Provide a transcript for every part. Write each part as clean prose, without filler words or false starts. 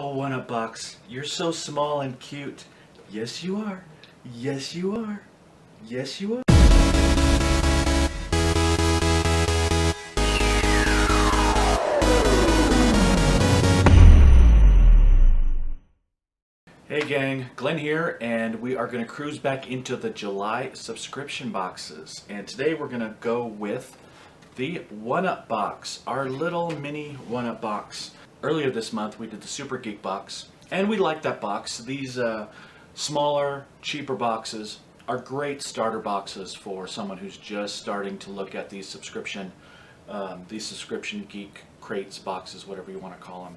Oh, one-up box. You're so small and cute. Yes, you are. Yes, you are. Yes, you are. Hey gang, Glenn here, and we are going to cruise back into the July subscription boxes. And today we're going to go with the one-up box, our little mini one-up box. Earlier this month we did the Super Geek box, and we like that box. These smaller, cheaper boxes are great starter boxes for someone who's just starting to look at these subscription geek crates, boxes, whatever you want to call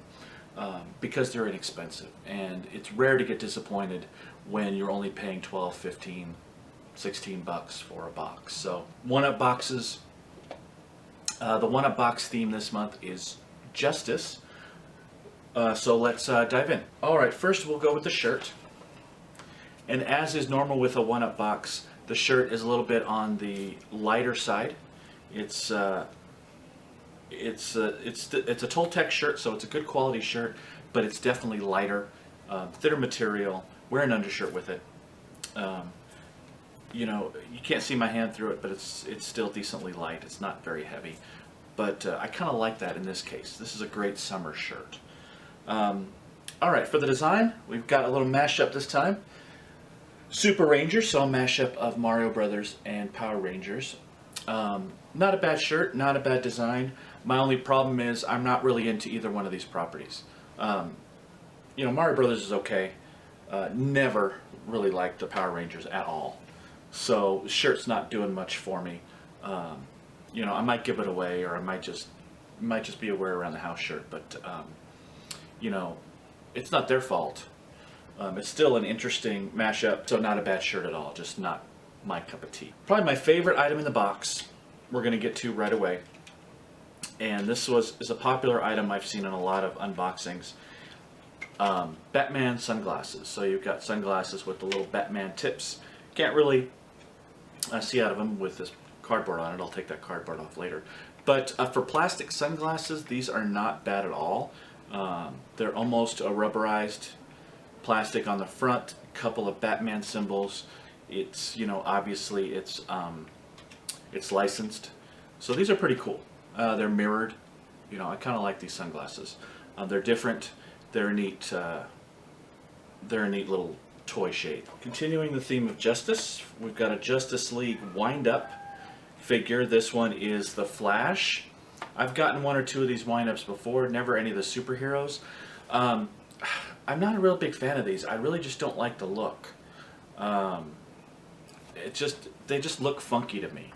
them. Because they're inexpensive, and it's rare to get disappointed when you're only paying 12, 15, 16 bucks for a box. So one-up boxes, the one-up box theme this month is justice. So let's dive in. Alright, first we'll go with the shirt. And as is normal with a one-up box, the shirt is a little bit on the lighter side. It's a Toltec shirt, so it's a good quality shirt, but it's definitely lighter, thinner material. Wear an undershirt with it. You know, you can't see my hand through it, but it's still decently light. It's not very heavy, but I kind of like that in this case. This is a great summer shirt. All right, for the design, we've got a little mashup this time. Super Rangers, so a mashup of Mario Brothers and Power Rangers. Not a bad shirt, not a bad design. My only problem is I'm not really into either one of these properties. You know, Mario Brothers is okay. Never really liked the Power Rangers at all. So the shirt's not doing much for me. You know, I might give it away, or I might just be a wear around the house shirt. But you know, it's not their fault. It's still an interesting mashup, so not a bad shirt at all. Just not my cup of tea. Probably my favorite item in the box we're going to get to right away. And this is a popular item I've seen in a lot of unboxings. Batman sunglasses. So you've got sunglasses with the little Batman tips. Can't really see out of them with this cardboard on it. I'll take that cardboard off later. But for plastic sunglasses, these are not bad at all. They're almost a rubberized plastic on the front. A couple of Batman symbols. It's, you know, obviously it's licensed. So these are pretty cool. They're mirrored. You know, I kind of like these sunglasses. They're different. They're a neat little toy shape. Continuing the theme of justice, we've got a Justice League wind-up figure. This one is the Flash. I've gotten one or two of these wind-ups before, never any of the superheroes. I'm not a real big fan of these. I really just don't like the look. They just look funky to me.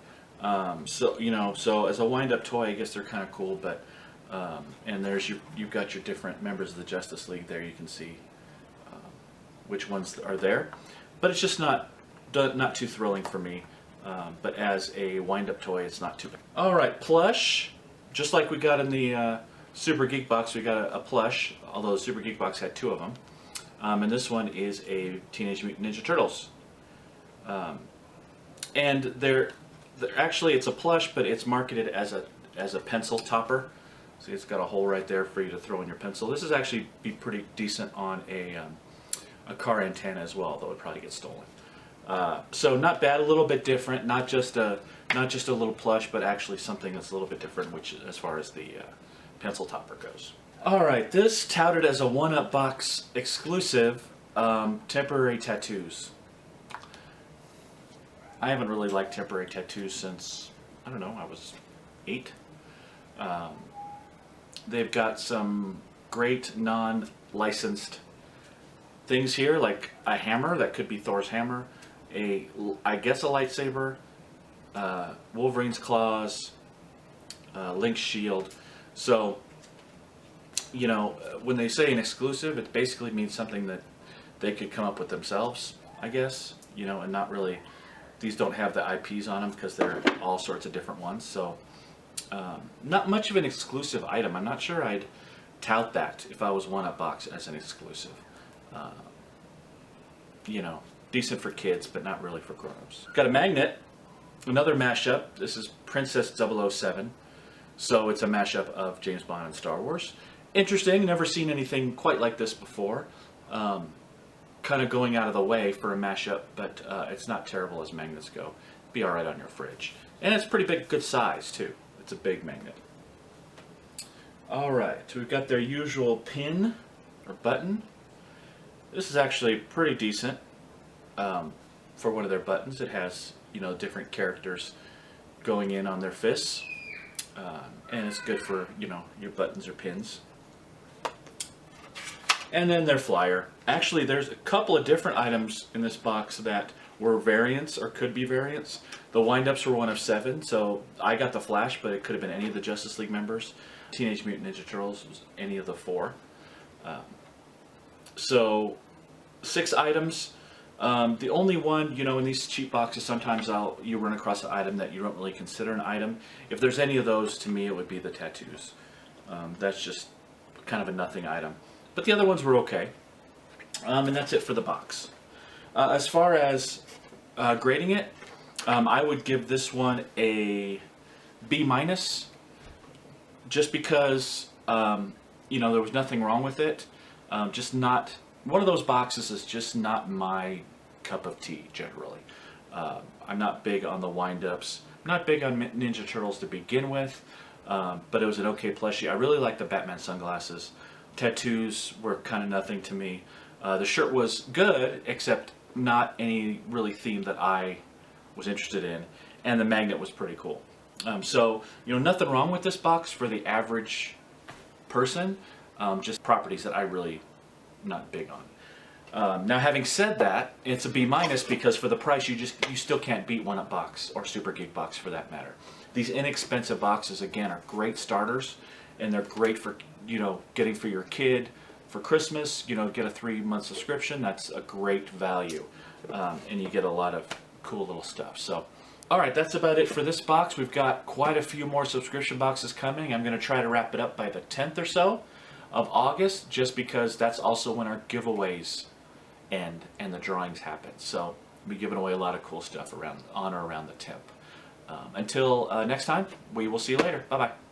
So you know, so as a wind-up toy, I guess they're kind of cool. But and there's you've got your different members of the Justice League there. You can see which ones are there, but it's just not too thrilling for me. But as a wind-up toy, it's not too bad. All right, Plush. Just like we got in the Super Geek box, we got a plush. Although the Super Geek box had two of them, and this one is a Teenage Mutant Ninja Turtles. And they're actually, it's a plush, but it's marketed as a pencil topper. See, it's got a hole right there for you to throw in your pencil. This is actually be pretty decent on a car antenna as well, though it probably gets stolen. So not bad, a little bit different. Not just a little plush, but actually something that's a little bit different, which as far as the pencil topper goes. All right, this touted as a one-up box exclusive, temporary tattoos. I haven't really liked temporary tattoos since, I don't know, I was 8. They've got some great non-licensed things here, like a hammer that could be Thor's hammer, I guess a lightsaber, Wolverine's claws, Link's shield. So, you know, when they say an exclusive, it basically means something that they could come up with themselves, I guess, you know, and not really. These don't have the IPs on them because they're all sorts of different ones. So not much of an exclusive item. I'm not sure I'd tout that if I was one-up box as an exclusive. You know, decent for kids, but not really for grown-ups. Got a magnet, another mashup. This is Princess 007. So it's a mashup of James Bond and Star Wars. interesting. Never seen anything quite like this before. Kind of going out of the way for a mashup, but it's not terrible as magnets go. Be all right on your fridge. And it's pretty big, good size too. It's a big magnet. All right, so we've got their usual pin or button. This is actually pretty decent for one of their buttons. It has, you know, different characters going in on their fists, and it's good for, you know, your buttons or pins. And then their flyer. Actually, there's a couple of different items in this box that were variants or could be variants. The wind-ups were one of 7, so I got the Flash, but it could have been any of the Justice League members. Teenage Mutant Ninja Turtles was any of the 4. So 6 items. The only one, you know, in these cheap boxes, sometimes you run across an item that you don't really consider an item. If there's any of those, to me, it would be the tattoos. That's just kind of a nothing item. But the other ones were okay. And that's it for the box. As far as grading it, I would give this one a B-, just because, you know, there was nothing wrong with it. Just not, one of those boxes is just not my cup of tea, generally. I'm not big on the wind-ups. I'm not big on Ninja Turtles to begin with, but it was an okay plushie. I really like the Batman sunglasses. Tattoos were kind of nothing to me. The shirt was good, except not any really theme that I was interested in, and the magnet was pretty cool. So, you know, nothing wrong with this box for the average person, just properties that I really not big on. Now, having said that, it's a B- because for the price, you still can't beat One Up box or Super Geek box for that matter. These inexpensive boxes, again, are great starters, and they're great for, you know, getting for your kid for Christmas. You know, get a 3-month subscription. That's a great value, and you get a lot of cool little stuff. So, all right, that's about it for this box. We've got quite a few more subscription boxes coming. I'm going to try to wrap it up by the 10th or so of August, just because that's also when our giveaways end and the drawings happen. So we'll be giving away a lot of cool stuff on or around the 10th. Until next time, we will see you later. Bye-bye.